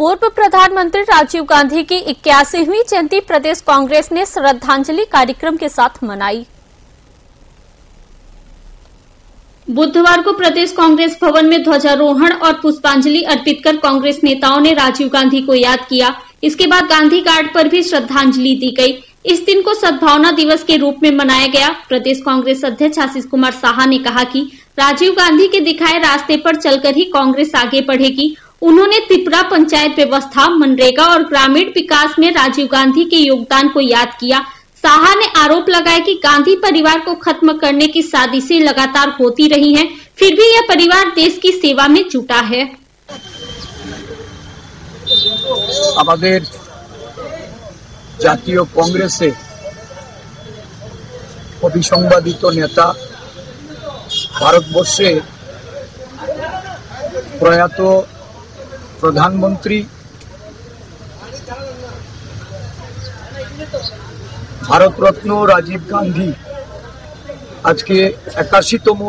पूर्व प्रधानमंत्री राजीव गांधी की 81वीं जयंती प्रदेश कांग्रेस ने श्रद्धांजलि कार्यक्रम के साथ मनाई। बुधवार को प्रदेश कांग्रेस भवन में ध्वजारोहण और पुष्पांजलि अर्पित कर कांग्रेस नेताओं ने राजीव गांधी को याद किया। इसके बाद गांधी घाट पर भी श्रद्धांजलि दी गई। इस दिन को सद्भावना दिवस के रूप में मनाया गया। प्रदेश कांग्रेस अध्यक्ष आशीष कुमार साहा ने कहा कि राजीव गांधी के दिखाए रास्ते पर चलकर ही कांग्रेस आगे बढ़ेगी। उन्होंने त्रिपुरा पंचायत व्यवस्था, मनरेगा और ग्रामीण विकास में राजीव गांधी के योगदान को याद किया। साहा ने आरोप लगाया कि गांधी परिवार को खत्म करने की साजिशें लगातार होती रही हैं, फिर भी यह परिवार देश की सेवा में जुटा है। আমাদের জাতীয় কংগ্রেসে অবিসংবাদিত নেতা, ভারতবর্ষে প্রয়াত প্রধানমন্ত্রী, ভারতরত্ন রাজীব গান্ধী আজকে 81তম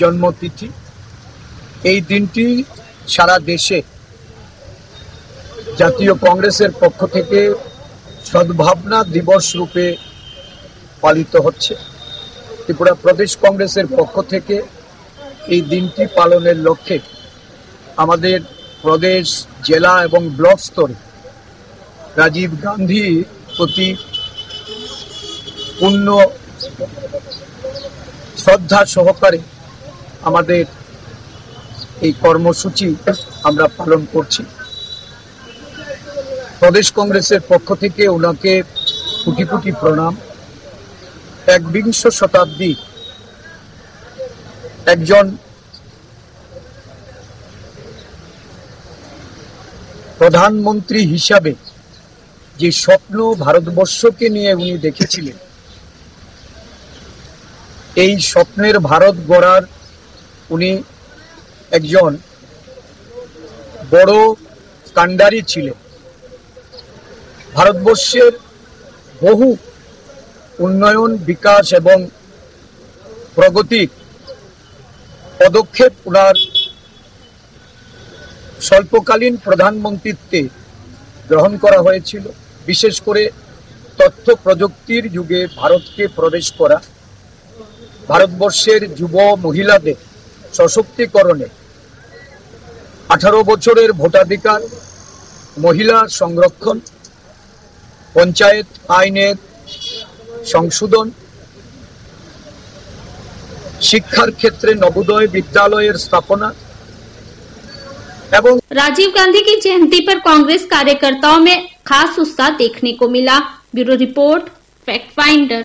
জন্মতিথি। এই দিনটি সারা দেশে জাতীয় কংগ্রেসের পক্ষ থেকে সদ্ভাবনা দিবস রূপে পালিত হচ্ছে। ত্রিপুরা প্রদেশ কংগ্রেসের পক্ষ থেকে এই দিনটি পালনের লক্ষ্যে আমাদের প্রদেশ, জেলা এবং ব্লক স্তরে রাজীব গান্ধী প্রতি পূর্ণ শ্রদ্ধা সহকারে আমাদের এই কর্মসূচি আমরা পালন করছি। প্রদেশ কংগ্রেসের পক্ষ থেকে ওনাকে কোটি কোটি প্রণাম। একবিংশ শতাব্দী একজন প্রধানমন্ত্রী হিসাবে যে স্বপ্ন ভারতবর্ষকে নিয়ে উনি দেখেছিলেন, এই স্বপ্নের ভারত গড়ার উনি একজন বড় কাণ্ডারি ছিলেন। ভারতবর্ষের বহু উন্নয়ন, বিকাশ এবং প্রগতির পদক্ষেপ ওনার স্বল্পকালীন প্রধানমন্ত্রীত্বে গ্রহণ করা হয়েছিল। বিশেষ করে তথ্য প্রযুক্তির যুগে ভারতকে প্রবেশ করা, ভারতবর্ষের যুব মহিলাদের সশক্তিকরণে 18 বছরের ভোটাধিকার, মহিলা সংরক্ষণ, পঞ্চায়েত আইনের সংশোধন, শিক্ষার ক্ষেত্রে নবোদয় বিদ্যালয়ের স্থাপনা एवं राजीव गांधी की जयंती पर कांग्रेस कार्यकर्ताओं में खास उत्साह देखने को मिला। Bureau report, fact finder.